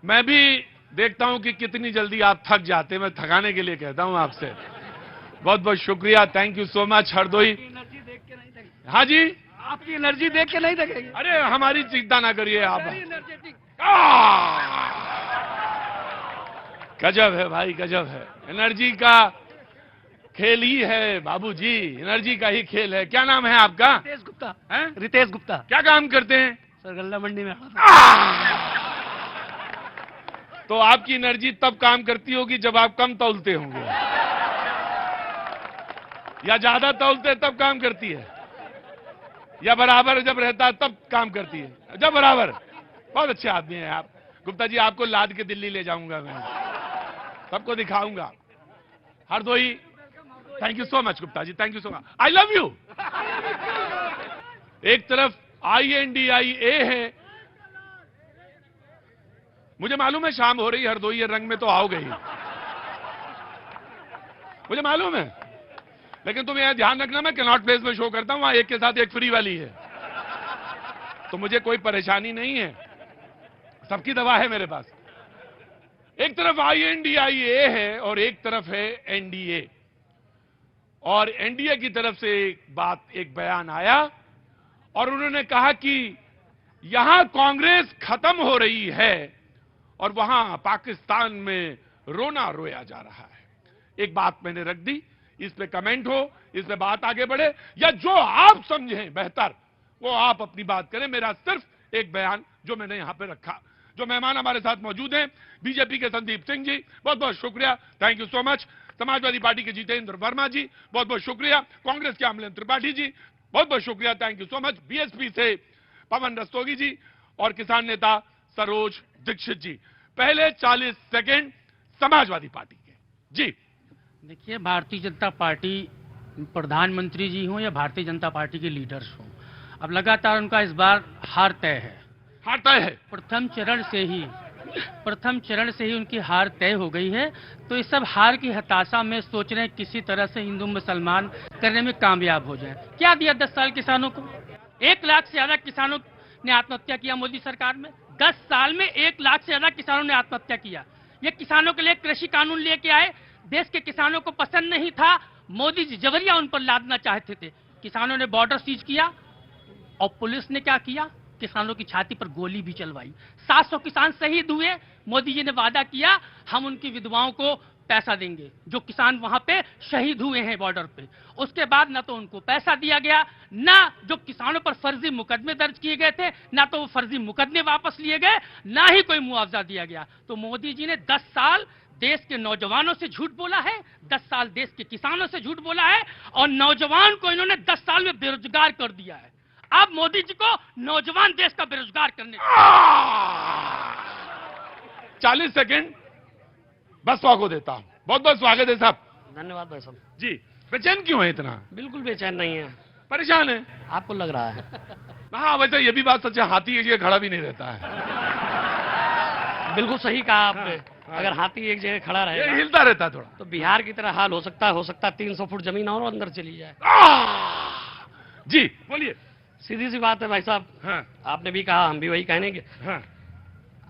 मैं भी देखता हूं कि कितनी जल्दी आप थक जाते हैं। मैं थकाने के लिए कहता हूं आपसे। बहुत बहुत शुक्रिया, thank you so much Hardoi. Energy देख के नहीं थकेंगे। हाँ जी, आपकी एनर्जी देख के नहीं थकेंगे। अरे हमारी चिंता ना करिए आप। एनर्जेटिक। गजब है भाई, गजब है। एनर्जी का खेल ही है बाबूजी, एनर्जी का ही खेल है। क्या नाम है आपका? रितेश गुप्ता। हैं? रितेश गुप्ता। क्या काम करते हैं? सर गल्ला मंडी में खड़ा था। तो आपकी एनर्जी तब काम करती होगी जब आप कम तौलते होंगे, या ज्यादा तौलते तब काम करती है, या बराबर जब रहता है तब काम करती है? जब बराबर। बहुत अच्छे आदमी हैं आप गुप्ता जी, आपको लाद के दिल्ली ले जाऊंगा मैं, सबको दिखाऊंगा। Hardoi, thank you so much Gupta ji, thank you so much, I love you. एक तरफ INDIA है, मुझे मालूम है शाम हो रही है, हरदोई ये रंग में तो आओगे ही, मुझे मालूम है। लेकिन तुम यह ध्यान रखना, मैं कैनॉट प्लेस में शो करता हूं, वहां एक के साथ एक फ्री वाली है, तो मुझे कोई परेशानी नहीं है, सबकी दवा है मेरे पास। एक तरफ INDIA है और एक तरफ है NDA, और NDA की तरफ से एक बयान आया और उन्होंने कहा कि यहां कांग्रेस खत्म हो रही है और वहां पाकिस्तान में रोना रोया जा रहा है। एक बात मैंने रख दी, इस पे कमेंट हो, इस पे बात आगे बढ़े, या जो आप समझें बेहतर वो आप अपनी बात करें। मेरा सिर्फ एक बयान जो मैंने यहां पे रखा। जो मेहमान हमारे साथ मौजूद हैं, बीजेपी के संदीप सिंह जी, बहुत बहुत शुक्रिया, thank you so much. Samajwadi party के जितेंद्र वर्मा जी, बहुत बहुत शुक्रिया। कांग्रेस के अमलेंद्र त्रिपाठी जी, बहुत बहुत शुक्रिया, thank you so much. BSP से पवन रस्तोगी जी और किसान नेता सरोज दीक्षित जी। पहले 40 सेकंड समाजवादी पार्टी के जी। देखिए, भारतीय जनता पार्टी प्रधानमंत्री जी हों या भारतीय जनता पार्टी के लीडर्स हों, अब लगातार उनका इस बार हार तय है। हार तय है, प्रथम चरण से ही उनकी हार तय हो गई है। तो इस सब हार की हताशा में सोच रहे हैं किसी तरह से हिंदू मुसलमान करने में कामयाब हो जाए। क्या दिया 10 साल किसानों को? 1 लाख से ज्यादा किसानों ने आत्महत्या किया मोदी सरकार में। 10 साल में 1 लाख से ज्यादा किसानों ने आत्महत्या किया। ये किसानों के लिए कृषि कानून लेके आए, देश के किसानों को पसंद नहीं था, मोदी जी जबरिया उन पर लादना चाहते थे। किसानों ने बॉर्डर सीज किया और पुलिस ने क्या किया? किसानों की छाती पर गोली भी चलवाई। 700 किसान शहीद हुए। मोदी जी ने वादा किया हम उनकी विधवाओं को पैसा देंगे, जो किसान वहां पे शहीद हुए हैं बॉर्डर पे। उसके बाद ना तो उनको पैसा दिया गया, ना जो किसानों पर फर्जी मुकदमे दर्ज किए गए थे, ना तो वो फर्जी मुकदमे वापस लिए गए, ना ही कोई मुआवजा दिया गया। तो मोदी जी ने 10 साल देश के नौजवानों से झूठ बोला है, 10 साल देश के किसानों से झूठ बोला है, और नौजवान को इन्होंने 10 साल में बेरोजगार कर दिया है। अब मोदी जी को नौजवान देश का बेरोजगार करने 40 सेकंड बसपा को देता हूं। बहुत बहुत स्वागत है साहब। धन्यवाद भाई साहब। जी, बेचैन क्यों है इतना? बिल्कुल बेचैन नहीं है, परेशान है? आपको लग रहा है। हाँ, वैसे ये भी बात सच है, हाथी एक जगह खड़ा भी नहीं रहता है। बिल्कुल सही कहा आपने। अगर हाथी एक जगह खड़ा ये रहेगा हिलता रहता है थोड़ा। तो बिहार की तरह हाल हो सकता है 300 फुट जमीन और अंदर चली जाए। जी बोलिए। सीधी सी बात है भाई साहब, हाँ, आपने भी कहा, हम भी वही कहेंगे। हाँ,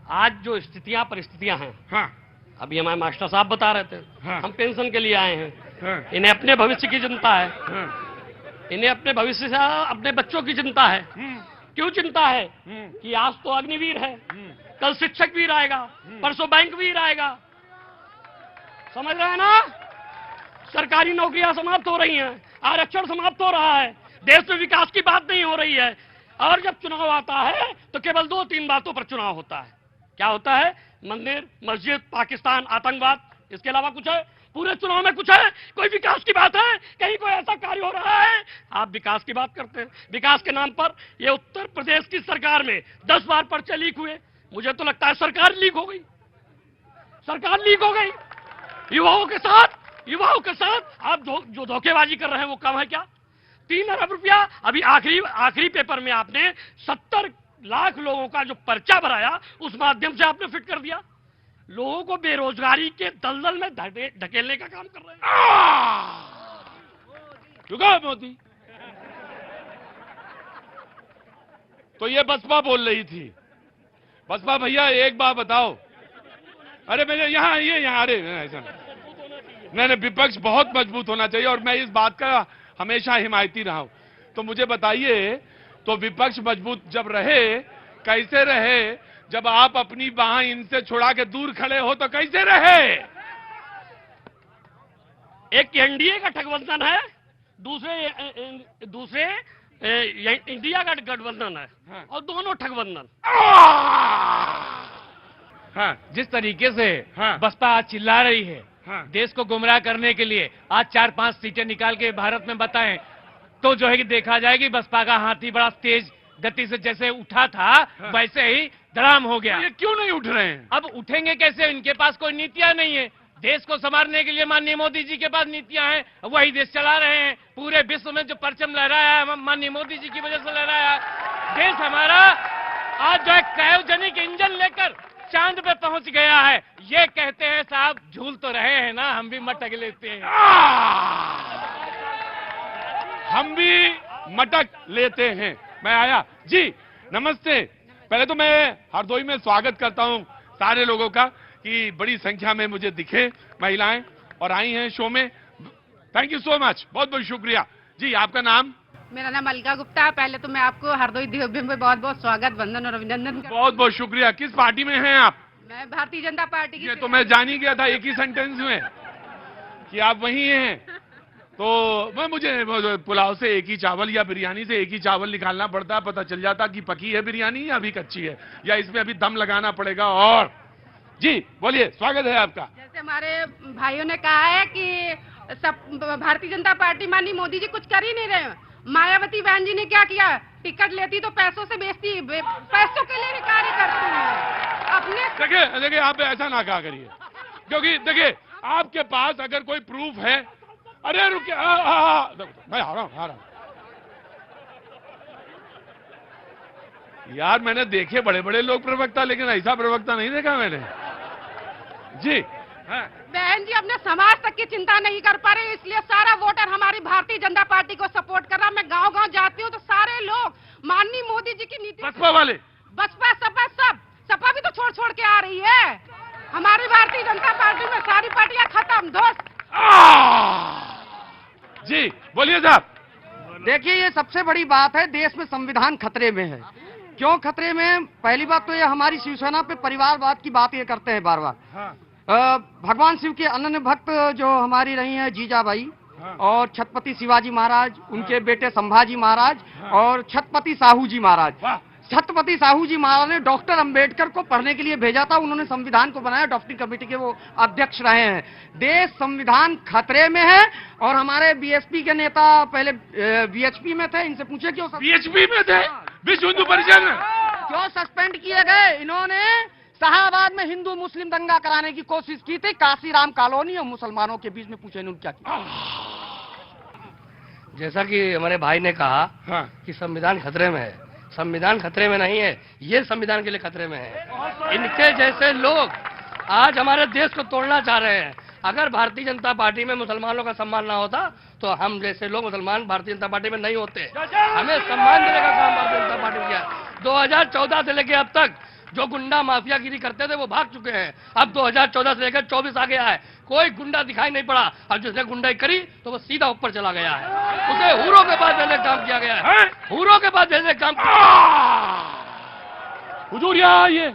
आज जो परिस्थितियां हैं, हाँ, अभी हमारे मास्टर साहब बता रहे थे, हाँ। हम पेंशन के लिए आए हैं। हाँ, इन्हें अपने भविष्य की चिंता है, हाँ, इन्हें अपने भविष्य से अपने बच्चों की चिंता है। क्यों चिंता है? कि आज तो अग्निवीर है, कल शिक्षक वीर आएगा, परसों बैंक वीर आएगा। समझ रहे हैं ना? सरकारी नौकरियां समाप्त हो रही हैं, आरक्षण समाप्त हो रहा है, देश में विकास की बात नहीं हो रही है। और जब चुनाव आता है तो केवल 2-3 बातों पर चुनाव होता है। क्या होता है? मंदिर, मस्जिद, पाकिस्तान, आतंकवाद, इसके अलावा कुछ है? पूरे चुनाव में कुछ है? कोई विकास की बात है? कहीं कोई ऐसा कार्य हो रहा है? आप विकास की बात करते हैं। विकास के नाम पर ये उत्तर प्रदेश की सरकार में 10 बार पर्चे लीक हुए। मुझे तो लगता है सरकार लीक हो गई, सरकार लीक हो गई। युवाओं के साथ आप जो धोखेबाजी कर रहे हैं वो कम है क्या? 3 अरब रुपया अभी आखिरी पेपर में आपने 70 लाख लोगों का जो पर्चा भराया उस माध्यम से आपने फिट कर दिया। लोगों को बेरोजगारी के दलदल में ढकेलने का काम कर रहे हैं। रुको मोदी। तो ये बसपा बोल रही थी। बसपा भैया एक बात बताओ, अरे मेरे यहाँ ये यहाँ, अरे ऐसा नहीं, नहीं विपक्ष बहुत मजबूत होना चाहिए और मैं इस बात का हमेशा हिमायती रहा हूं। तो मुझे बताइए, तो विपक्ष मजबूत जब रहे कैसे रहे? जब आप अपनी बाह इनसे छुड़ा के दूर खड़े हो तो कैसे रहे? एक एनडीए का गठबंधन है, दूसरे इंडिया का गठबंधन है। हाँ। और दोनों ठगबंधन। हाँ, जिस तरीके से हाँ। बसपा आज चिल्ला रही है हाँ। देश को गुमराह करने के लिए, आज 4-5 सीटें निकाल के भारत में बताएं तो जो है कि देखा जाएगी बसपा का हाथी बड़ा तेज गति से जैसे उठा था हाँ। वैसे ही धड़ाम हो गया। ये क्यों नहीं उठ रहे हैं? अब उठेंगे कैसे? इनके पास कोई नीतियां नहीं है। देश को संवारने के लिए माननीय मोदी जी के पास नीतियां हैं, वही देश चला रहे हैं। पूरे विश्व में जो परचम लहराया है माननीय मोदी जी की वजह से लहराया है। देश हमारा आज जो है क्रायोजेनिक इंजन लेकर चांद पे पहुंच गया है। ये कहते हैं साहब झूल तो रहे हैं ना, हम भी मटक लेते हैं। हम भी मटक लेते हैं। मैं आया जी, नमस्ते। पहले तो मैं हरदोई में स्वागत करता हूं सारे लोगों का कि बड़ी संख्या में मुझे दिखे महिलाएं और आई हैं शो में। थैंक यू सो मच, बहुत बहुत शुक्रिया जी। आपका नाम? मेरा नाम अलका गुप्ता है। पहले तो मैं आपको हरदोई देवभूमि में बहुत बहुत स्वागत, वंदन और अभिनंदन करती हूं। बहुत बहुत शुक्रिया। किस पार्टी में हैं आप? मैं भारतीय जनता पार्टी की। ये तो मैं जान ही गया था एक ही सेंटेंस में कि आप वही हैं। तो मैं मुझे पुलाव से एक ही चावल या बिरयानी से एक ही चावल निकालना पड़ता है, पता चल जाता कि पकी है बिरयानी या अभी कच्ची है, या इसमें अभी दम लगाना पड़ेगा। और जी बोलिए, स्वागत है आपका। जैसे हमारे भाइयों ने कहा है कि सब भारतीय जनता पार्टी माननीय मोदी जी कुछ कर ही नहीं रहे। मायावती बहन जी ने क्या किया? टिकट लेती तो पैसों से बेचती, पैसों के लिए कार्य करती है अपने। देखिए आप ऐसा ना कहा करिए, क्योंकि देखिए आपके पास अगर कोई प्रूफ है। अरे रुकिए, मैं आ रहा हूं। यार मैंने देखे बड़े बड़े लोग प्रवक्ता, लेकिन ऐसा प्रवक्ता नहीं देखा मैंने जी। हाँ। बहन जी अपने समाज तक की चिंता नहीं कर पा रहे, इसलिए सारा वोटर हमारी भारतीय जनता पार्टी को सपोर्ट कर रहा। मैं गांव गांव जाती हूँ तो सारे लोग माननीय मोदी जी की नीति, बसपा वाले, बसपा सपा सब, सपा भी तो छोड़ के आ रही है। हमारी भारतीय जनता पार्टी में सारी पार्टियां खत्म दोस्त। जी बोलिए साहब। देखिए, ये सबसे बड़ी बात है, देश में संविधान खतरे में है। क्यों खतरे में है? पहली बात तो ये हमारी शिवसेना पे परिवारवाद की बात ये करते हैं बार बार। हाँ। भगवान शिव के अनन्य भक्त जो हमारी रही हैं जीजाबाई, हाँ। और छत्रपति शिवाजी महाराज, उनके बेटे संभाजी महाराज, और छत्रपति साहू जी महाराज। छत्रपति साहू जी महाराज ने डॉक्टर अंबेडकर को पढ़ने के लिए भेजा था, उन्होंने संविधान को बनाया, ड्राफ्टिंग कमेटी के वो अध्यक्ष रहे हैं। देश संविधान खतरे में है। और हमारे बीएसपी के नेता पहले बीएचपी में थे, इनसे पूछे क्यों बीएचपी में थे, विश्व हिंदू परिषद में क्यों सस्पेंड किए गए? इन्होंने शाहबाद में हिंदू मुस्लिम दंगा कराने की कोशिश की थी, काशीराम कॉलोनी और मुसलमानों के बीच में। पूछे इन्होंने क्या किया? जैसा कि हमारे भाई ने कहा हाँ। कि संविधान खतरे में है, संविधान खतरे में नहीं है, ये संविधान के लिए खतरे में है। इनके जैसे लोग आज हमारे देश को तोड़ना चाह रहे हैं। अगर भारतीय जनता पार्टी में मुसलमानों का सम्मान ना होता तो हम जैसे लोग मुसलमान भारतीय जनता पार्टी में नहीं होते। हमें सम्मान देने का काम भारतीय जनता पार्टी ने किया। 2014 से लेकर अब तक जो गुंडा माफियागिरी करते थे वो भाग चुके हैं। अब 2014 से लेकर 24 आ गया है, कोई गुंडा दिखाई नहीं पड़ा। अब जिसने गुंडाई करी तो वो सीधा ऊपर चला गया है। उसे हूरों के पास भेजने का काम किया गया है, हूरों के पास भेजने का काम। हुजूर यहाँ आइए।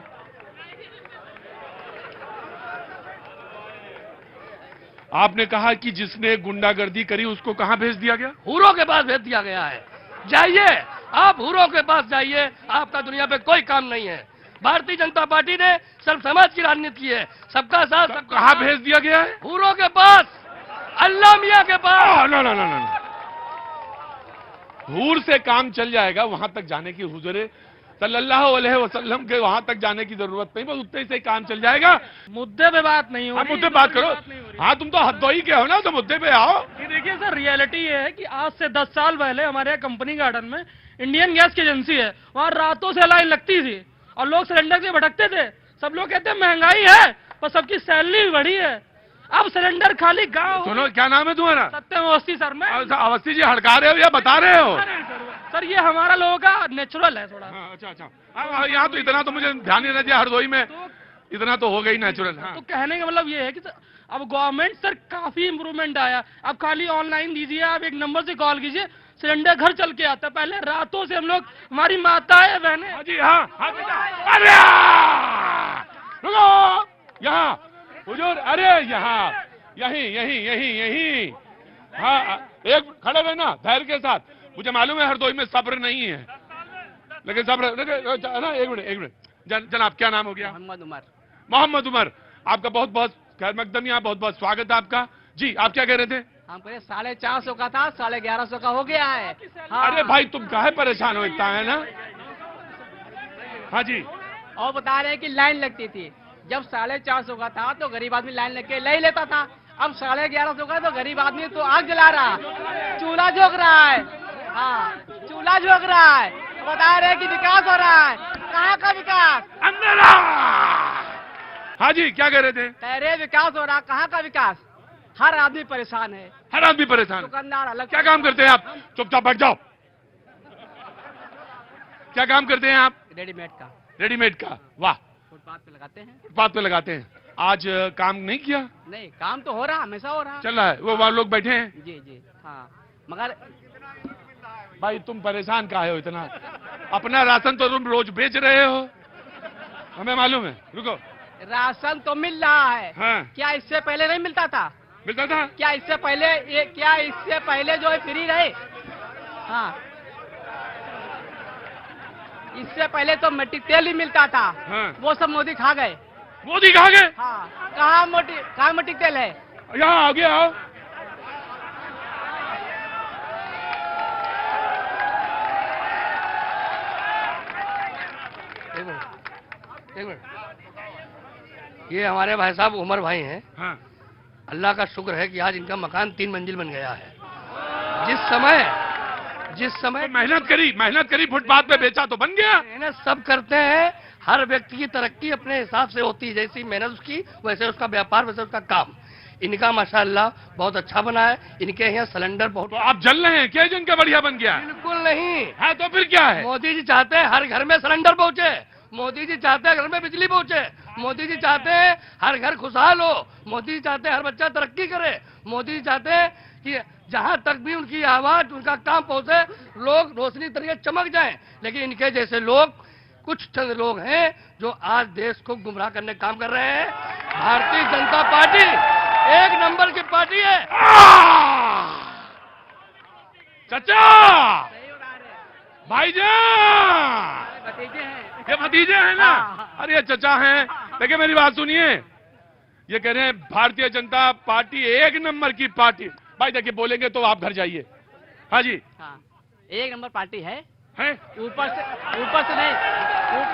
आपने कहा कि जिसने गुंडागर्दी करी उसको कहां भेज दिया गया? हूरों के पास भेज दिया गया है। जाइए, आप हूरों के पास जाइए, आपका दुनिया पे कोई काम नहीं है। भारतीय जनता पार्टी ने सर्व समाज की राजनीति की है, सबका साथ। कहां भेज दिया गया है? हूरों के पास, अल्लाह मियां के पास। ना। हूर से काम चल जाएगा, वहां तक जाने की हुजूर सल्लल्लाहु अलैहि वसल्लम के वहां तक जाने की जरूरत नहीं, बस उतने से काम चल जाएगा। मुद्दे पे बात नहीं हो आप रही। मुद्दे बात करो। हाँ, तुम तो हद्दोई के हो ना, तो मुद्दे पे आओ। देखिए सर, रियलिटी ये है कि आज से 10 साल पहले हमारे यहाँ कंपनी गार्डन में इंडियन गैस की एजेंसी है, वहाँ रातों से लाइन लगती थी और लोग सिलेंडर से भटकते थे। सब लोग कहते हैं महंगाई है, पर सबकी सैलरी बढ़ी है। अब सिलेंडर खाली गाँव। सुनो, क्या नाम है तुम्हारा? सत्यम अवस्थी सर। मैं अवस्थी जी हड़का रहे हो या बता रहे हो? सर ये हमारा लोगों का नेचुरल है थोड़ा। अच्छा। यहाँ तो इतना तो मुझे ध्यान नहीं रहना चाहिए। हरदोई में इतना तो हो गई नेचुरल। हाँ। तो कहने का मतलब ये है कि अब गवर्नमेंट सर काफी इम्प्रूवमेंट आया। अब खाली ऑनलाइन दीजिए, आप एक नंबर से कॉल कीजिए, सिलेंडर घर चल के आता। पहले रातों से हम लोग, हमारी माताएं बहनें। हाँ जी, हाँ हाँ बेटा, अरे रुको, यहाँ हुजूर, अरे यहाँ, यहीं यहीं यहीं यहीं, हाँ एक खड़े रहना धैर्य के साथ। मुझे मालूम है हरदोई में सब्र नहीं है, लेकिन सब्र ना। एक मिनट जनाब, क्या नाम हो गया? मोहम्मद उमर। मोहम्मद उमर, आपका बहुत बहुत खैर मकदम, यहाँ बहुत बहुत स्वागत है आपका। जी, आप क्या कह रहे थे? हम कहे 450 का था, 1150 का हो गया है। हाँ। अरे भाई तुम काहे परेशान हो इतना, है ना? हाँ जी। और बता रहे हैं कि लाइन लगती थी। जब 450 का था तो गरीब आदमी लाइन लग के ले ही लेता था। अब 1150 का तो गरीब आदमी तो आग जला रहा, चूल्हा झोंक रहा है। हाँ, चूल्हा झोंक रहा है। बता रहे हैं कि विकास हो रहा है। कहाँ का विकास? अंधेरा। हाँ जी, क्या कह रहे थे? कह रहे विकास हो रहा, कहाँ का विकास? हर आदमी परेशान है, हर आदमी परेशान। दुकानदार अलग। क्या काम करते हैं आप? चुपचाप बैठ जाओ। क्या काम करते हैं आप? रेडीमेड का। रेडीमेड का, वाह। फुटपाथ पे लगाते हैं। फुटपाथ पे लगाते हैं। आज काम नहीं किया? नहीं, काम तो हो रहा, हमेशा हो रहा। चल रहा है, वो वहाँ लोग बैठे हैं। जी जी, हाँ, मगर भाई तुम परेशान काहे हो इतना? अपना राशन तो तुम रोज बेच रहे हो, हमें मालूम है। रुको, राशन तो मिल रहा है। हाँ। क्या इससे पहले नहीं मिलता था? मिलता था। क्या इससे पहले जो है फ्री रहे? हाँ, इससे पहले तो मिट्टी तेल ही मिलता था। हाँ। वो सब मोदी खा गए। मोदी कहाँ गए? हाँ, कहाँ मिट्टी तेल है? यहाँ आगे आओ। एक मिनट, ये हमारे भाई साहब उमर भाई हैं। हाँ। अल्लाह का शुक्र है कि आज इनका मकान 3 मंजिल बन गया है। जिस समय मेहनत करी फुटपाथ पे बेचा तो बन गया। मेहनत सब करते हैं, हर व्यक्ति की तरक्की अपने हिसाब से होती है। जैसी मेहनत उसकी, वैसे उसका व्यापार, वैसे उसका काम। इनका माशाअल्लाह बहुत अच्छा बना है। इनके यहाँ सिलेंडर बहुत। तो आप जल रहे हैं क्या जिनका बढ़िया बन गया? बिल्कुल नहीं है तो फिर क्या है? मोदी जी चाहते हैं हर घर में सिलेंडर पहुंचे। मोदी जी चाहते हैं घर में बिजली पहुंचे। मोदी जी चाहते हैं हर घर खुशहाल हो। मोदी जी चाहते हैं हर बच्चा तरक्की करे। मोदी जी चाहते हैं कि जहां तक भी उनकी आवाज, उनका काम पहुंचे, लोग रोशनी तरीके चमक जाएं। लेकिन इनके जैसे लोग, कुछ चंद लोग हैं जो आज देश को गुमराह करने का काम कर रहे हैं। भारतीय जनता पार्टी एक नंबर की पार्टी है। चाचा, भाईजान, भतीजे हैं। ये भतीजे हैं ना? हाँ। अरे ये चचा हैं। देखिए मेरी बात सुनिए, ये कह रहे हैं भारतीय जनता पार्टी एक नंबर की पार्टी। भाई देखिए, बोलेंगे तो आप घर जाइए। हाँ जी, हाँ, एक नंबर पार्टी है। हैं? ऊपर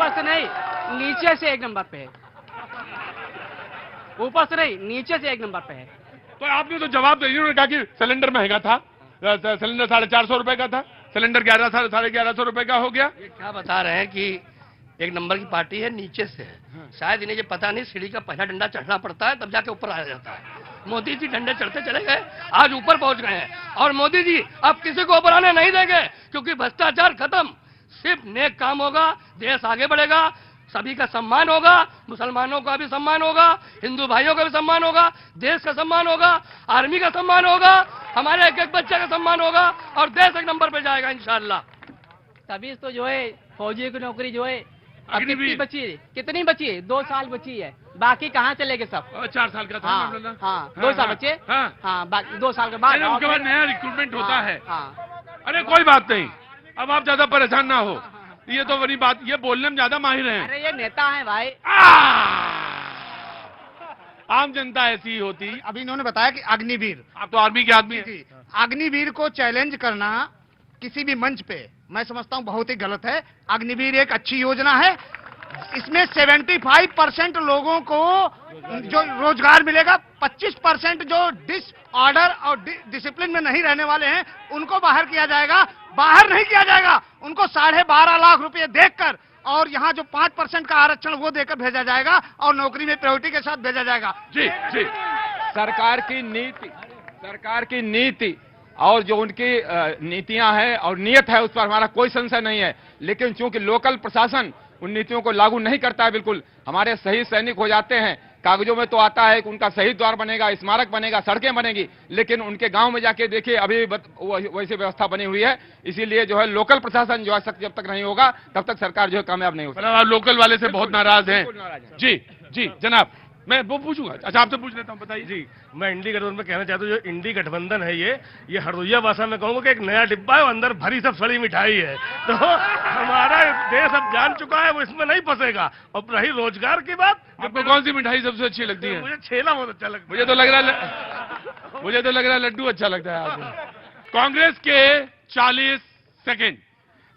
से नहीं, नीचे से एक नंबर पे है। ऊपर से नहीं, नीचे से एक नंबर पे है। तो आपने तो जवाब दे दिया। उन्होंने कहा कि सिलेंडर महंगा था, सिलेंडर 450 रुपए का था, सिलेंडर 1100 रुपए का हो गया। ये क्या बता रहे हैं कि एक नंबर की पार्टी है, नीचे से है। शायद इन्हें ये पता नहीं सीढ़ी का पहला डंडा चढ़ना पड़ता है, तब जाके ऊपर आ जाता है। मोदी जी डंडे चढ़ते चले गए, आज ऊपर पहुंच गए हैं। और मोदी जी अब किसी को ऊपर आने नहीं देंगे, क्योंकि भ्रष्टाचार खत्म। सिर्फ नेक काम होगा, देश आगे बढ़ेगा, सभी का सम्मान होगा, मुसलमानों का भी सम्मान होगा, हिंदू भाइयों का भी सम्मान होगा, देश का सम्मान होगा, आर्मी का सम्मान होगा, हमारे एक एक बच्चे का सम्मान होगा, और देश एक नंबर पे जाएगा इंशाअल्लाह। तभी तो जो है फौजी की नौकरी जो है अब अग्निवीर। कितनी बची है? 2 साल बची है, बाकी कहाँ चले गए सब? 4 साल का था हाँ, मामला ना? हाँ, 2 साल बचे। हाँ, हाँ, बाकी 2 साल के बाद अरे उसके बाद नया रिक्रूटमेंट होता है। हाँ, अरे कोई बात नहीं, अब आप ज्यादा परेशान ना हो। ये तो बड़ी बात, ये बोलने में ज्यादा माहिर हैं। अरे ये नेता है भाई। आम जनता ऐसी ही होती। अभी इन्होंने बताया कि अग्निवीर, आप तो आर्मी के आदमी हैं। अग्निवीर को चैलेंज करना किसी भी मंच पे मैं समझता हूं बहुत ही गलत है। अग्निवीर एक अच्छी योजना है, इसमें 75% लोगों को जो रोजगार मिलेगा, 25% जो डिसऑर्डर और डिसिप्लिन में नहीं रहने वाले हैं उनको बाहर किया जाएगा। बाहर नहीं किया जाएगा, उनको 12.5 लाख रुपए देकर, और यहाँ जो 5% का आरक्षण वो देकर भेजा जाएगा, और नौकरी में प्रायोरिटी के साथ भेजा जाएगा। जी जी, सरकार की नीति और जो उनकी नीतियां हैं और नियत है, उस पर हमारा कोई संशय नहीं है। लेकिन चूंकि लोकल प्रशासन उन नीतियों को लागू नहीं करता है। बिल्कुल हमारे शहीद सैनिक हो जाते हैं, कागजों में तो आता है कि उनका शहीद द्वार बनेगा, स्मारक बनेगा, सड़कें बनेगी, लेकिन उनके गांव में जाके देखिए अभी वैसी व्यवस्था बनी हुई है। इसीलिए जो है लोकल प्रशासन जो है जब तक नहीं होगा तब तक सरकार जो है कामयाब नहीं हो सकती। आप लोकल वाले से बहुत नाराज हैं। जी जी जनाब, मैं वो पूछूंगा। अच्छा आपसे पूछ लेता हूँ, बताइए। जी, मैं इंडी गठबंधन में कहना चाहता हूँ, जो इंडी गठबंधन है ये हरदोइया भाषा में कहूँगा कि एक नया डिब्बा है और अंदर भरी सब सड़ी मिठाई है। तो हमारा देश अब जान चुका है, वो इसमें नहीं फंसेगा। और रही रोजगार की बात, आपको कौन सी मिठाई सबसे अच्छी लगती है? मुझे छेला बहुत अच्छा लगता है। मुझे तो लग रहा है लड्डू अच्छा लगता है आपको। कांग्रेस के 40 सेकेंड।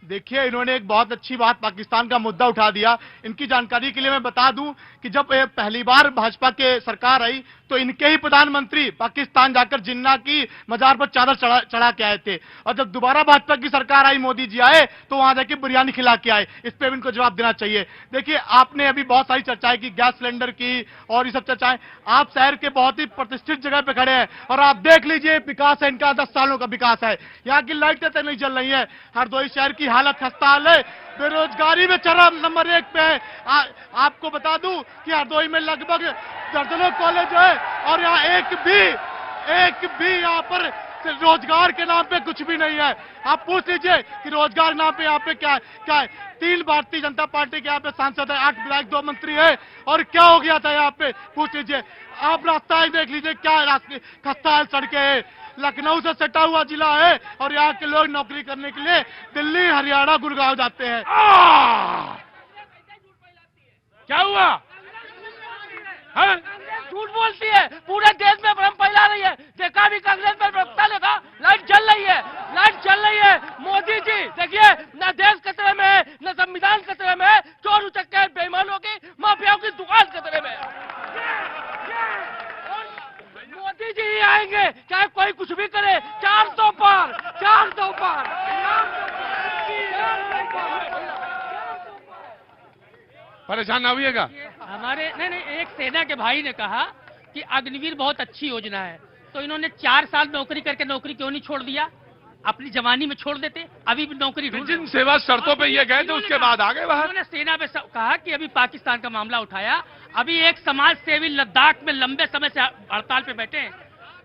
देखिए, इन्होंने एक बहुत अच्छी बात पाकिस्तान का मुद्दा उठा दिया। इनकी जानकारी के लिए मैं बता दूं कि जब पहली बार भाजपा के सरकार आई तो इनके ही प्रधानमंत्री पाकिस्तान जाकर जिन्ना की मजार पर चादर चढ़ा के आए थे, और जब दोबारा भाजपा की सरकार आई, मोदी जी आए, तो वहां जाके बिरयानी खिला के आए। इस पे भी इनको जवाब देना चाहिए। देखिए, आपने अभी बहुत सारी चर्चाएं की, गैस सिलेंडर की और ये सब चर्चाएं। आप शहर के बहुत ही प्रतिष्ठित जगह पे खड़े हैं और आप देख लीजिए विकास है इनका, 10 सालों का विकास है। यहाँ की लाइटें तो नहीं जल रही है। हरदोई शहर की हालत खस्ताहाल है, बेरोजगारी में चरम नंबर 1 पे है। आपको बता दूं कि हरदोई में लगभग दर्जनों कॉलेज है और यहाँ एक भी यहाँ पर रोजगार के नाम पे कुछ भी नहीं है। आप पूछ लीजिए कि रोजगार के नाम पे यहाँ पे क्या है। 3 भारतीय जनता पार्टी के यहाँ पे सांसद है, 8 विधायक, 2 मंत्री है, और क्या हो गया था यहाँ पे पूछ लीजिए। आप रास्ता ही देख लीजिए, क्या रास्ते खस्ताहाल सड़कें है। लखनऊ से सटा हुआ जिला है और यहाँ के लोग नौकरी करने के लिए दिल्ली, हरियाणा, गुड़गांव जाते हैं। क्या हुआ? झूठ बोलती है, पूरे देश में भ्रम फैला रही है। देखा भी कांग्रेस में प्रवक्ता ने कहा लाइट जल रही है। मोदी जी देखिए, न देश खतरे में है, न संविधान खतरे में है। चोर उचक्के बेईमानों की, माफियाओं की दुकान खतरे में है। मोदी जी ही आएंगे, चाहे कोई कुछ भी करे। 400 पार। परेशान ना होइएगा। हमारे नहीं, एक सेना के भाई ने कहा कि अग्निवीर बहुत अच्छी योजना है, तो इन्होंने 4 साल नौकरी करके नौकरी क्यों नहीं छोड़ दिया? अपनी जवानी में छोड़ देते, अभी भी नौकरी ढूंढ। जिन सेवा शर्तों पे ये गए थे उसके बाद आ गए बाहर। उन्होंने सेना में कहा कि अभी पाकिस्तान का मामला उठाया। अभी एक समाज सेवी लद्दाख में लंबे समय से हड़ताल पे बैठे हैं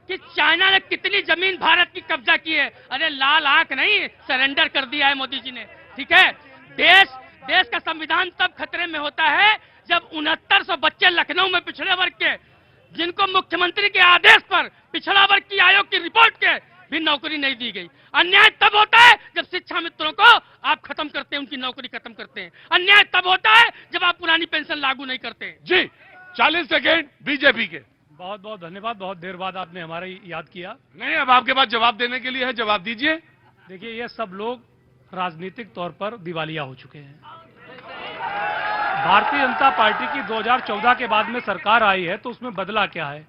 कि चाइना ने कितनी जमीन भारत की कब्जा की है। अरे लाल आंख नहीं, सरेंडर कर दिया है मोदी जी ने। ठीक है, देश का संविधान तब खतरे में होता है जब 6900 बच्चे लखनऊ में पिछड़े वर्ग के, जिनको मुख्यमंत्री के आदेश पर पिछड़ा वर्ग की आयोग की रिपोर्ट के भी नौकरी नहीं दी गई। अन्याय तब होता है जब शिक्षा मित्रों को आप खत्म करते हैं, उनकी नौकरी खत्म करते हैं। अन्याय तब होता है जब आप पुरानी पेंशन लागू नहीं करते। जी 40 सेकेंड बीजेपी के। बहुत बहुत धन्यवाद। बहुत देर बाद आपने हमारा याद किया। नहीं, अब आपके पास जवाब देने के लिए है, जवाब दीजिए। देखिए, ये सब लोग राजनीतिक तौर पर दिवालिया हो चुके हैं। भारतीय जनता पार्टी की 2014 के बाद में सरकार आई है, तो उसमें बदला क्या है?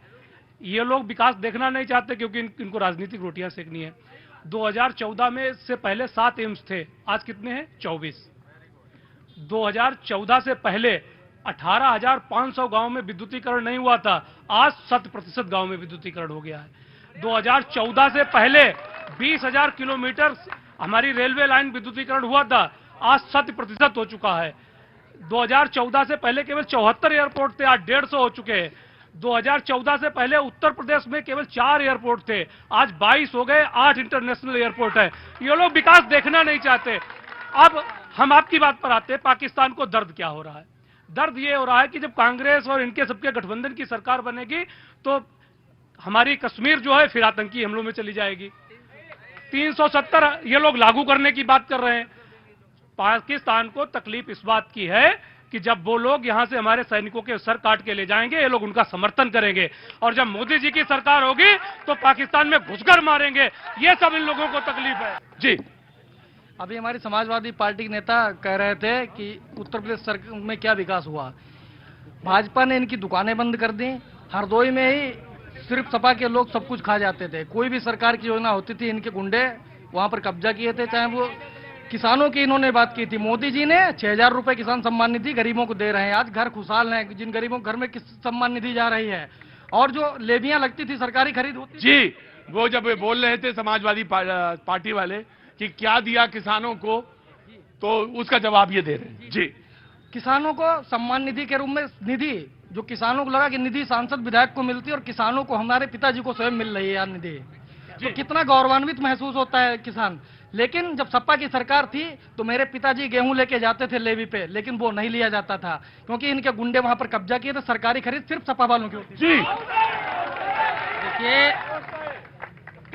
ये लोग विकास देखना नहीं चाहते क्योंकि इनको राजनीतिक रोटियां सेकनी है। 2014 में से पहले 7 एम्स थे, आज कितने हैं? 24। 2014 से पहले 18,500 गांव में विद्युतीकरण नहीं हुआ था, आज 100% गांव में विद्युतीकरण हो गया है। 2014 से पहले 20,000 किलोमीटर हमारी रेलवे लाइन विद्युतीकरण हुआ था, आज 100% हो चुका है। 2014 से पहले केवल 74 एयरपोर्ट थे, आज 150 हो चुके हैं। 2014 से पहले उत्तर प्रदेश में केवल 4 एयरपोर्ट थे, आज 22 हो गए, 8 इंटरनेशनल एयरपोर्ट है। ये लोग विकास देखना नहीं चाहते। अब हम आपकी बात पर आते हैं, पाकिस्तान को दर्द क्या हो रहा है? दर्द ये हो रहा है कि जब कांग्रेस और इनके सबके गठबंधन की सरकार बनेगी तो हमारी कश्मीर जो है फिर आतंकी हमलों में चली जाएगी। 370 ये लोग लागू करने की बात कर रहे हैं। पाकिस्तान को तकलीफ इस बात की है कि जब वो लोग यहां से हमारे सैनिकों के सर काट के ले जाएंगे, ये लोग उनका समर्थन करेंगे, और जब मोदी जी की सरकार होगी तो पाकिस्तान में घुसकर मारेंगे। ये सब इन लोगों को तकलीफ है। जी, अभी हमारी समाजवादी पार्टी के नेता कह रहे थे कि उत्तर प्रदेश में क्या विकास हुआ। भाजपा ने इनकी दुकानें बंद कर दी। हरदोई में ही सिर्फ सपा के लोग सब कुछ खा जाते थे। कोई भी सरकार की योजना होती थी, इनके गुंडे वहां पर कब्जा किए थे। चाहे वो किसानों की इन्होंने बात की थी, मोदी जी ने 6,000 रुपए किसान सम्मान निधि गरीबों को दे रहे हैं। आज घर खुशहाल हैं, जिन गरीबों के घर में किस सम्मान निधि जा रही है। और जो लेवियां लगती थी, सरकारी खरीद होती जी, वो जब बोल रहे थे समाजवादी पार्टी वाले कि क्या दिया किसानों को, तो उसका जवाब ये दे रहे हैं। जी, किसानों को सम्मान निधि के रूप में निधि, जो किसानों को लगा कि निधि सांसद विधायक को मिलती है और किसानों को हमारे पिताजी को स्वयं मिल रही है यार निधि, तो कितना गौरवान्वित महसूस होता है किसान। लेकिन जब सपा की सरकार थी तो मेरे पिताजी गेहूं लेके जाते थे लेवी पे, लेकिन वो नहीं लिया जाता था क्योंकि इनके गुंडे वहां पर कब्जा किए थे। सरकारी खरीद सिर्फ सपा वालों की होती थी। देखिए,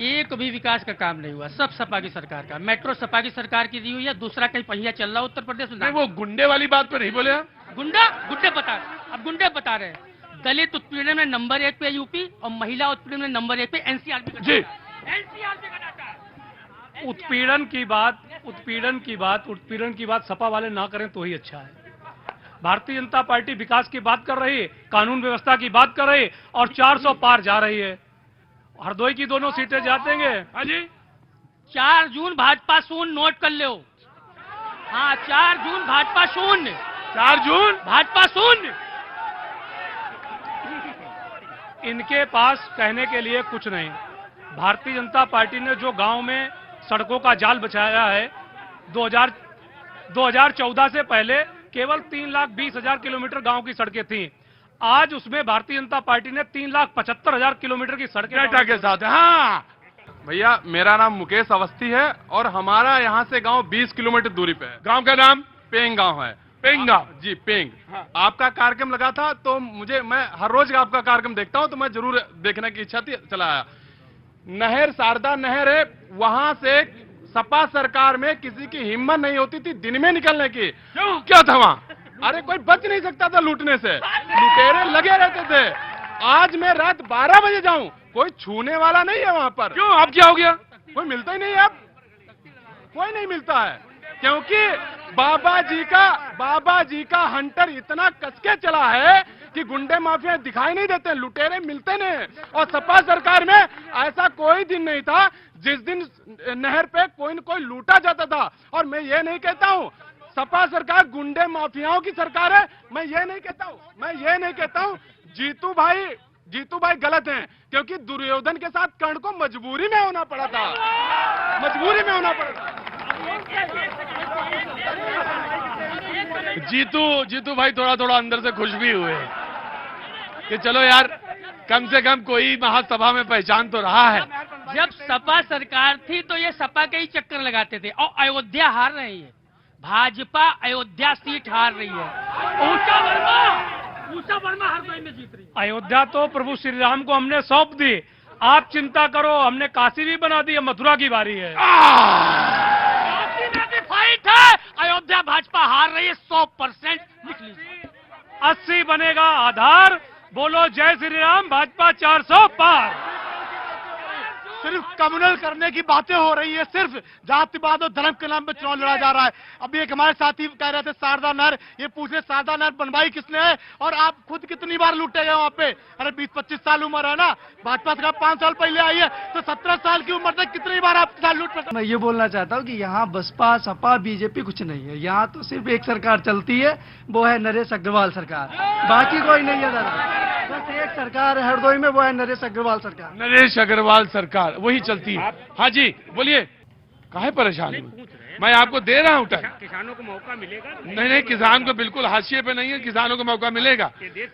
एक भी विकास का काम नहीं हुआ, सब सपा की सरकार का। मेट्रो सपा की सरकार की दी हुई है, दूसरा कहीं पहिया चल रहा उत्तर प्रदेश में। वो गुंडे वाली बात पे नहीं बोले आप? गुंडे बता रहे हैं। दलित उत्पीड़न में नंबर 1 पे यूपी और महिला उत्पीड़न में नंबर 1 पे एनसीआर जी। उत्पीड़न की बात सपा वाले ना करें तो ही अच्छा है। भारतीय जनता पार्टी विकास की बात कर रही है, कानून व्यवस्था की बात कर रही है और 400 पार जा रही है। हरदोई की दोनों सीटें जातेंगे। हाँ जी, 4 जून भाजपा शून्य, नोट कर लो। हाँ, 4 जून भाजपा शून्य, 4 जून भाजपा शून्य। इनके पास कहने के लिए कुछ नहीं। भारतीय जनता पार्टी ने जो गांव में सड़कों का जाल बिछाया है, 2014 से पहले केवल 3,20,000 किलोमीटर गांव की सड़कें थीं। आज उसमें भारतीय जनता पार्टी ने 3,75,000 किलोमीटर की सड़कें डेटा के साथ। हाँ भैया, मेरा नाम मुकेश अवस्थी है और हमारा यहाँ से गांव 20 किलोमीटर दूरी पे है। गांव का नाम पेंग गांव है। पेंग गांव जी, पेंग। हाँ। आपका कार्यक्रम लगा था तो मैं हर रोज आपका कार्यक्रम देखता हूं, तो मैं जरूर देखने की इच्छा थी, चला आया। नहर, शारदा नहर है, वहां से सपा सरकार में किसी की हिम्मत नहीं होती थी दिन में निकलने की। क्यों? क्या था वहां? अरे कोई बच नहीं सकता था लूटने से, लुटेरे लगे रहते थे। आज मैं रात 12 बजे जाऊं, कोई छूने वाला नहीं है वहां पर। क्यों? अब क्या हो गया? कोई मिलता ही नहीं है, अब कोई नहीं मिलता है, क्योंकि बाबा जी का हंटर इतना कसके चला है कि गुंडे माफिया दिखाई नहीं देते, लुटेरे मिलते नहीं। और सपा सरकार में ऐसा कोई दिन नहीं था जिस दिन नहर पे कोई न कोई लूटा जाता था। और मैं ये नहीं कहता हूँ सपा सरकार गुंडे माफियाओं की सरकार है, मैं ये नहीं कहता हूँ। जीतू भाई गलत हैं, क्योंकि दुर्योधन के साथ कर्ण को मजबूरी में होना पड़ा था। जीतू भाई थोड़ा अंदर से खुश भी हुए कि चलो यार, कम से कम कोई महासभा में पहचान तो रहा है। जब सपा सरकार थी तो ये सपा के ही चक्कर लगाते थे और अयोध्या हार रही है। भाजपा अयोध्या सीट हार रही है। ऊषा वर्मा हरदोई में जीत रही है। अयोध्या तो प्रभु श्री राम को हमने सौंप दी, आप चिंता करो, हमने काशी भी बना दी, मथुरा की बारी है। काशी में भी फाइट है, अयोध्या भाजपा हार रही है 100%। लिख लीजिए, 80 बनेगा आधार, बोलो जय श्री राम, भाजपा 400 पार। सिर्फ कम्युनल करने की बातें हो रही है, सिर्फ जातिवाद और धर्म के नाम पे चुनाव लड़ा जा रहा है। अभी एक हमारे साथी कह रहे थे शारदा नहर, ये पूछ रहे शारदा नहर बनवाई किसने है और आप खुद कितनी बार लूटे गए वहाँ पे? अरे 20-25 साल उम्र है ना, भाजपा सरकार 5 साल पहले आई है, तो 17 साल की उम्र तक कितनी बार आप लूट। मैं ये बोलना चाहता हूँ कि यहाँ बसपा, सपा, बीजेपी कुछ नहीं है। यहाँ तो सिर्फ एक सरकार चलती है, वो है नरेश अग्रवाल सरकार, बाकी कोई नहीं है दादा। बस एक सरकार है हरदोई में, वो है नरेश अग्रवाल सरकार। नरेश अग्रवाल सरकार वही चलती है। हाँ जी बोलिए, काहे परेशान हुए? मैं आपको दे रहा हूँ टाइम। किसानों को मौका मिलेगा? नहीं, किसान को बिल्कुल हाशिए पे नहीं है, किसानों को मौका मिलेगा।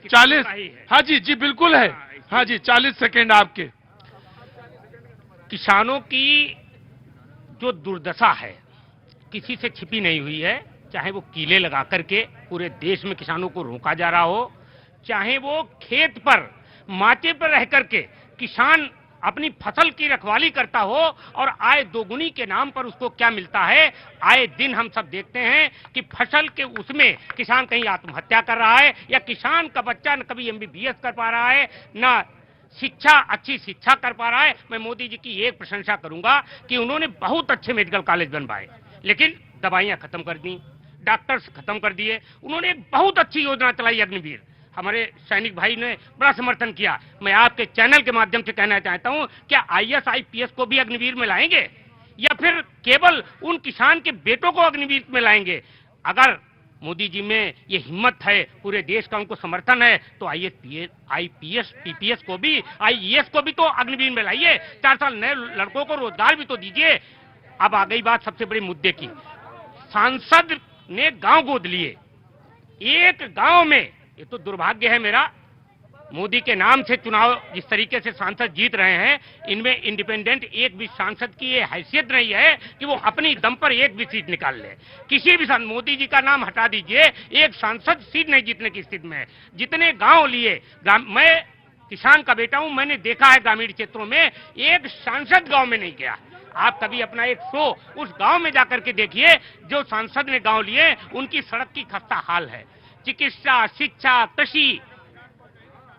40, हाँ जी बिल्कुल है। हाँ जी, 40 सेकेंड आपके। किसानों की जो दुर्दशा है किसी से छिपी नहीं हुई है, चाहे वो कीले लगा करके पूरे देश में किसानों को रोका जा रहा हो, चाहे वो खेत पर माचे पर रह करके किसान अपनी फसल की रखवाली करता हो और आय दोगुनी के नाम पर उसको क्या मिलता है। आए दिन हम सब देखते हैं कि फसल के उसमें किसान कहीं आत्महत्या कर रहा है, या किसान का बच्चा न कभी MBBS कर पा रहा है, न अच्छी शिक्षा कर पा रहा है। मैं मोदी जी की एक प्रशंसा करूंगा कि उन्होंने बहुत अच्छे मेडिकल कॉलेज बनवाए, लेकिन दवाइयां खत्म कर दी, डॉक्टर्स खत्म कर दिए। उन्होंने एक बहुत अच्छी योजना चलाई अग्निवीर, हमारे सैनिक भाई ने बड़ा समर्थन किया। मैं आपके चैनल के माध्यम से कहना चाहता हूं, क्या IAS IPS को भी अग्निवीर में लाएंगे या फिर केवल उन किसान के बेटों को अग्निवीर में लाएंगे? अगर मोदी जी में ये हिम्मत है, पूरे देश का उनको समर्थन है, तो IAS IPS PPS को भी, IAS को भी तो अग्निवीर में लाइए। 4 साल नए लड़कों को रोजगार भी तो दीजिए। अब आ गई बात सबसे बड़े मुद्दे की। सांसद ने गांव गोद लिए, एक गांव में, ये तो दुर्भाग्य है मेरा, मोदी के नाम से चुनाव जिस तरीके से सांसद जीत रहे हैं, इनमें इंडिपेंडेंट एक भी सांसद की ये हैसियत नहीं है कि वो अपनी दम पर एक भी सीट निकाल ले। किसी भी मोदी जी का नाम हटा दीजिए, एक सांसद सीट नहीं जीतने की स्थिति में है। जितने गांव लिए, मैं किसान का बेटा हूं, मैंने देखा है ग्रामीण क्षेत्रों में एक सांसद गांव में नहीं गया। आप कभी अपना एक शो उस गांव में जाकर के देखिए, जो सांसद ने गांव लिए उनकी सड़क की खस्ता हाल है। चिकित्सा, शिक्षा, कृषि,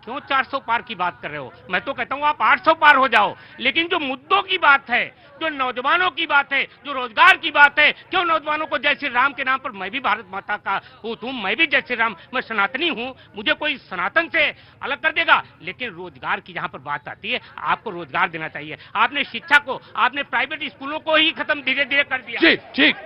क्यों 400 पार की बात कर रहे हो? मैं तो कहता हूं आप 800 पार हो जाओ, लेकिन जो मुद्दों की बात है, जो नौजवानों की बात है, जो रोजगार की बात है, क्यों नौजवानों को जय श्री राम के नाम पर, मैं भी भारत माता का पूत हूं, मैं भी जय श्री राम, मैं सनातनी हूं, मुझे कोई सनातन से अलग कर देगा? लेकिन रोजगार की जहां पर बात आती है, आपको रोजगार देना चाहिए। आपने शिक्षा को, आपने प्राइवेट स्कूलों को ही खत्म धीरे धीरे कर दिया। ठीक।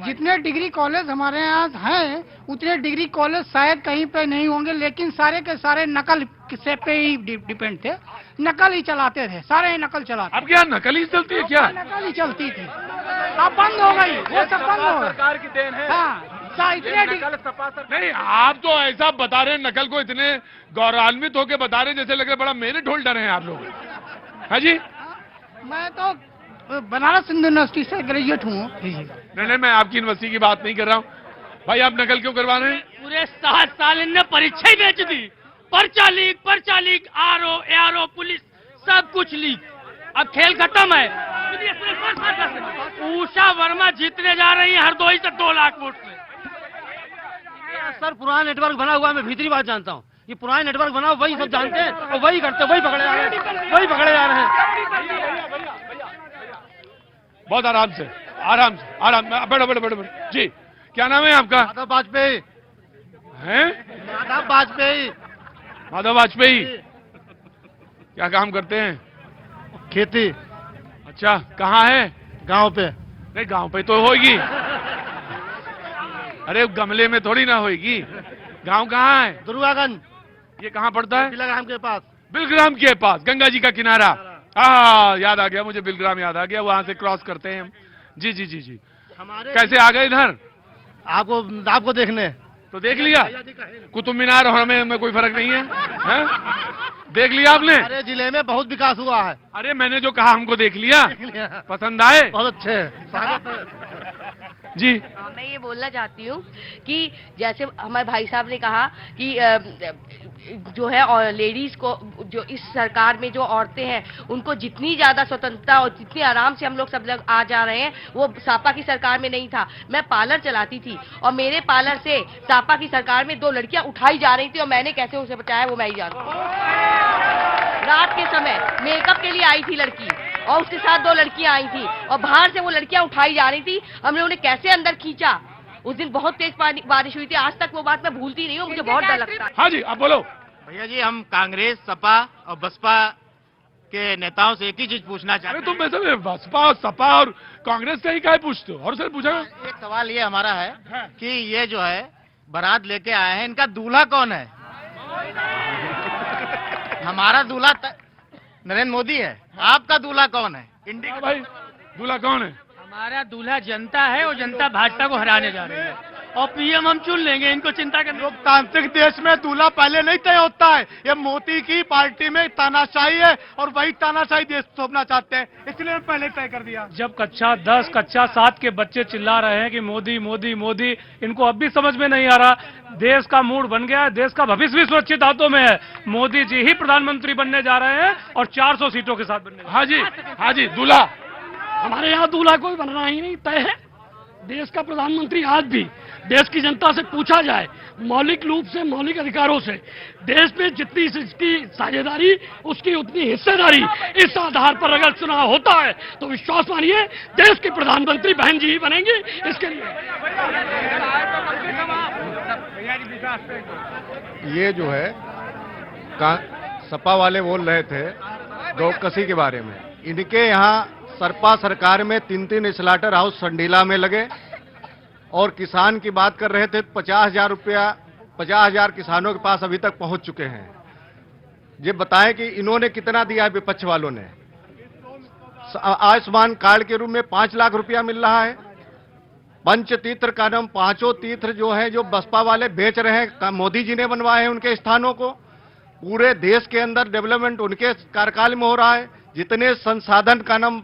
जितने डिग्री कॉलेज हमारे यहाँ हैं, उतने डिग्री कॉलेज शायद कहीं पे नहीं होंगे, लेकिन सारे के सारे नकल से पे ही डिपेंड थे, नकल ही चलाते थे, सारे ही नकल चलाते। अब क्या नकल ही चलती है क्या? नकल ही चलती थी, अब बंद हो गई, वो सब बंद हो गई। सरकार की देन है। हाँ, इतने नहीं, आप तो ऐसा बता रहे हैं, नकल को इतने गौरवान्वित होकर बता रहे हैं जैसे लग रहा है बड़ा मेरिट होल्डर हैं आप लोग। हाँ जी, मैं तो बनारस हिंदू यूनिवर्सिटी से ग्रेजुएट हूँ। नहीं, मैं आपकी यूनिवर्सिटी की बात नहीं कर रहा हूँ। भाई आप नकल क्यों करवा रहे हैं? पूरे 7 साल इनने परीक्षा ही बेच दी, पर्चा लीक, आरओ, पुलिस, सब कुछ लीक। अब खेल खत्म है। उषा वर्मा जीतने जा रही है हरदोई से 2 लाख वोट से। सर पुराना नेटवर्क बना हुआ है, मैं भीतरी बात जानता हूँ। ये पुराना नेटवर्क बना, वही सब जानते हैं और वही करते, वही पकड़े जा रहे हैं। बहुत आराम से बैठो। जी, क्या नाम है आपका? माधव वाजपेयी। हैं? माधव वाजपेयी। क्या काम करते हैं? खेती। अच्छा, कहाँ है? गांव पे। नहीं, गांव पे तो होगी। अरे गमले में थोड़ी ना होगी। गांव कहाँ है? दुर्गागंज। ये कहाँ पड़ता है? बिलग्राम के पास। बिलग्राम के पास, गंगा जी का किनारा। याद आ गया मुझे, बिलग्राम याद आ गया, वहां से क्रॉस करते हैं हम। जी। हमारे कैसे आ गए इधर? आपको देखने। तो देख लिया, कुतुब मीनार और हमें कोई फर्क नहीं है, हैं? देख लिया आपने? हमारे जिले में बहुत विकास हुआ है। अरे मैंने जो कहा हमको देख लिया, पसंद आए? बहुत अच्छे। जी, मैं ये बोलना चाहती हूँ कि जैसे हमारे भाई साहब ने कहा कि जो है और लेडीज को, जो इस सरकार में जो औरतें हैं, उनको जितनी ज्यादा स्वतंत्रता और जितनी आराम से हम लोग सब लोग आ जा रहे हैं, वो सापा की सरकार में नहीं था। मैं पार्लर चलाती थी और मेरे पार्लर से सापा की सरकार में 2 लड़कियां उठाई जा रही थी और मैंने कैसे उसे बचाया वो मैं ही जानती हूँ। रात के समय मेकअप के लिए आई थी लड़की और उसके साथ 2 लड़कियां आई थी और बाहर से वो लड़कियां उठाई जा रही थी। हम लोगों ने कैसे अंदर खींचा। उस दिन बहुत तेज बारिश हुई थी, आज तक वो बात मैं भूलती नहीं हूँ, मुझे बहुत डर लगता है। हाँ जी, आप बोलो। भैया जी, हम कांग्रेस, सपा और बसपा के नेताओं से एक ही चीज पूछना चाहते हैं। तुम वैसे बसपा, सपा और कांग्रेस से ही क्या पूछते हो? और सर पूछा। एक सवाल ये हमारा है कि ये जो है बारात लेके आए हैं, इनका दूल्हा कौन है? हमारा दूल्हा नरेंद्र मोदी है, आपका दूल्हा कौन है? इंडिया भाई, दूल्हा कौन है? हमारा दूल्हा जनता है और जनता भाजपा को हराने जा रही है और पीएम हम चुन लेंगे, इनको चिंता करनी। लोकतांत्रिक देश में दूल्हा पहले नहीं तय होता है। ये मोदी की पार्टी में तानाशाही है और वही तानाशाही देश थोपना चाहते हैं, इसलिए पहले तय कर दिया। जब कक्षा 10, कक्षा 7 के बच्चे चिल्ला रहे हैं कि मोदी मोदी मोदी, इनको अब भी समझ में नहीं आ रहा। देश का मूड बन गया है, देश का भविष्य भी सुरक्षित हाथों में है। मोदी जी ही प्रधानमंत्री बनने जा रहे हैं और 400 सीटों के साथ बनने। हाँ जी, दूल्हा हमारे यहाँ दूल्हा कोई बनना ही नहीं तय है। देश का प्रधानमंत्री आज भी देश की जनता से पूछा जाए, मौलिक रूप से, मौलिक अधिकारों से, देश में जितनी इसकी साझेदारी, उसकी उतनी हिस्सेदारी, इस आधार पर अगर चुनाव होता है तो विश्वास मानिए देश के प्रधानमंत्री बहन जी ही बनेंगे। इसके लिए ये जो है सपा वाले बोल रहे थे डोकसी के बारे में। इनके यहाँ सपा सरकार में 3 स्लाटर हाउस संडीला में लगे और किसान की बात कर रहे थे। 50,000 रुपया 50,000 किसानों के पास अभी तक पहुंच चुके हैं। ये बताएं कि इन्होंने कितना दिया है विपक्ष वालों ने। आयुष्मान कार्ड के रूप में 5 लाख रुपया मिल रहा है पंचतीर्थ का नाम, पांचों तीर्थ जो है जो बसपा वाले बेच रहे हैं, मोदी जी ने बनवाए हैं उनके स्थानों को। पूरे देश के अंदर डेवलपमेंट उनके कार्यकाल में हो रहा है। जितने संसाधन का नाम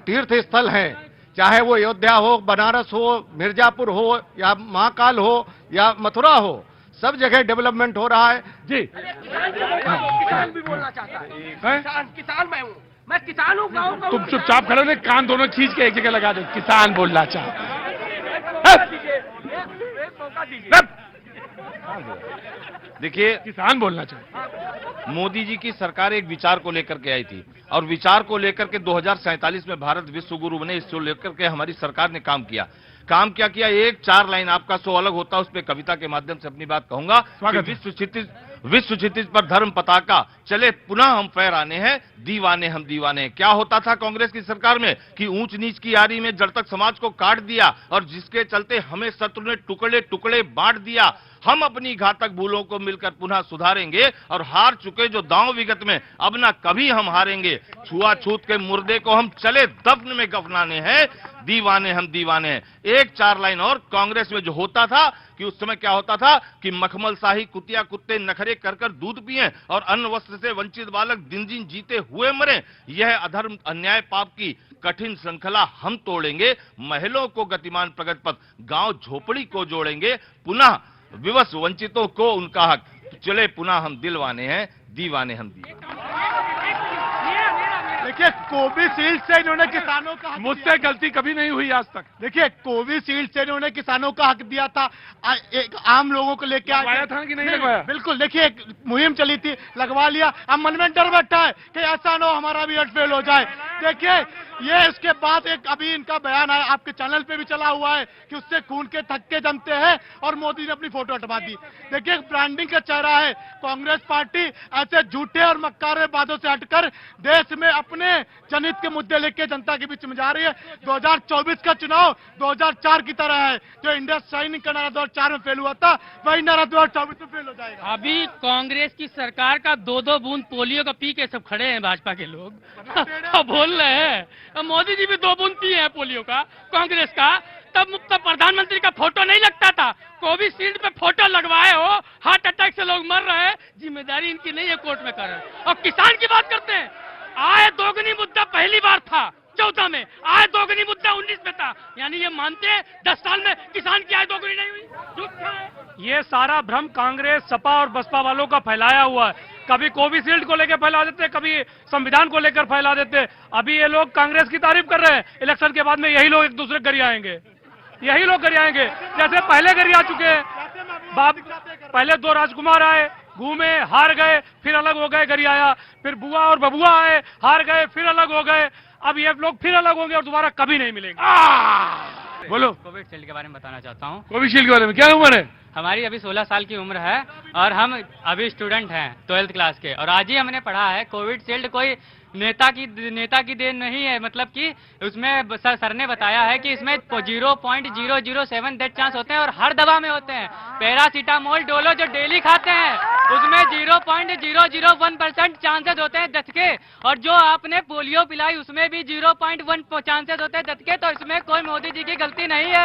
तीर्थ स्थल हैं, चाहे वो अयोध्या हो, बनारस हो, मिर्जापुर हो, या महाकाल हो, या मथुरा हो, सब जगह डेवलपमेंट हो रहा है। जी किसान भी बोलना चाहता है। किसान मैं हूँ, मैं किसान हूँ, गाँव का। तुम चुपचाप खड़े हो, कान दोनों खींच के एक जगह लगा दो। किसान बोलना चाहता देखिए, किसान बोलना चाहता। मोदी जी की सरकार एक विचार को लेकर के आई थी और विचार को लेकर के 2047 में भारत विश्व गुरु बने, इसको लेकर के हमारी सरकार ने काम किया। काम क्या किया? एक 4 लाइन आपका शो अलग होता है, उस पर कविता के माध्यम से अपनी बात कहूंगा। विश्व क्षितिज पर धर्म पताका चले पुनः हम फहराने हैं, दीवाने हम दीवाने हैं। क्या होता था कांग्रेस की सरकार में कि ऊंच नीच की यारी में जड़ तक समाज को काट दिया और जिसके चलते हमें शत्रु ने टुकड़े टुकड़े बांट दिया। हम अपनी घातक भूलों को मिलकर पुनः सुधारेंगे और हार चुके जो दांव विगत में अब ना कभी हम हारेंगे। छुआछूत के मुर्दे को हम चले दफन में गफनाने हैं, दीवाने हम दीवाने हैं। एक 4 लाइन और। कांग्रेस में जो होता था कि उस समय क्या होता था कि मखमल शाही कुतिया कुत्ते नखरे कर कर दूध पिए और अन्न वस्त्र से वंचित बालक दिन दिन जीते हुए मरे। यह अधर्म अन्याय पाप की कठिन श्रृंखला हम तोड़ेंगे। महलों को गतिमान प्रगति पथ, गांव झोपड़ी को जोड़ेंगे। पुनः विवश वंचितों को उनका हक, चले पुनः हम दिलवाने हैं, दीवाने हम दीवाने। देखिए, कोविशील्ड से इन्होंने किसानों का मुझसे गलती कभी नहीं हुई आज तक। देखिए, कोविशील्ड से इन्होंने किसानों का हक दिया था, एक आम लोगों को लेके लगवाया था कि नहीं लगवाया? बिल्कुल। देखिए, एक मुहिम चली थी, लगवा लिया। अब मन में डर बैठा है कि ऐसा ना हो हमारा भी फेल हो जाए। देखिए, ये इसके बाद एक अभी इनका बयान आया, आपके चैनल पे भी चला हुआ है कि उससे खून के थक्के जमते हैं और मोदी ने अपनी फोटो हटवा दी। देखिए, ब्रांडिंग का चेहरा है कांग्रेस पार्टी। ऐसे झूठे और मक्कार बातों से हटकर देश में अपने जनहित के मुद्दे लेके जनता के बीच में जा रही है। 2024 का चुनाव 2004 की तरह है। जो इंडिया शाइनिंग का नारा 2004 में फेल हुआ था, वही नारा 2024 में फेल हो जाएगा। अभी कांग्रेस की सरकार का 2-2 बूंद पोलियो का पी के सब खड़े हैं भाजपा के लोग। बोल रहे हैं मोदी जी भी 2 बूंद पिए हैं पोलियो का, कांग्रेस का। तब प्रधानमंत्री का फोटो नहीं लगता था। कोविशील्ड पे फोटो लगवाए हो, हार्ट अटैक से लोग मर रहे हैं, जिम्मेदारी इनकी नहीं है, कोर्ट में कर रहे हैं। और किसान की बात करते हैं, आय दोगुनी मुद्दा पहली बार था 14 में, आय दोगुनी मुद्दा 19 में था। यानी ये मानते हैं 10 साल में किसान की आय दोगुनी नहीं हुई। ये सारा भ्रम कांग्रेस, सपा और बसपा वालों का फैलाया हुआ है। कभी कोविशील्ड को लेकर फैला देते, कभी संविधान को लेकर फैला देते। अभी ये लोग कांग्रेस की तारीफ कर रहे हैं, इलेक्शन के बाद में यही लोग एक दूसरे गरियाएंगे, यही लोग गरियाएंगे। जैसे पहले गरिया चुके हैं, पहले 2 राजकुमार आए, घूमे, हार गए, फिर अलग हो गए, गरियाया। फिर बुआ और बबुआ आए, हार गए, फिर अलग हो गए। अब ये लोग फिर अलग होंगे और दोबारा कभी नहीं मिलेंगे। बोलो। कोविशील्ड के बारे में बताना चाहता हूँ। कोविशील्ड के बारे में क्या उम्र है? हमारी अभी 16 साल की उम्र है और हम अभी स्टूडेंट हैं 12th क्लास के। और आज ही हमने पढ़ा है कोविशील्ड कोई नेता की देन नहीं है। मतलब कि उसमें सर ने बताया है कि इसमें 0.007 डेथ चांस होते हैं और हर दवा में होते हैं। पैरासीटामोल, डोलो जो डेली खाते हैं उसमें 0.001% चांसेस होते हैं डेथ के। और जो आपने पोलियो पिलाई उसमें भी 0.1 चांसेस होते हैं डेथ के। तो इसमें कोई मोदी जी की गलती नहीं है।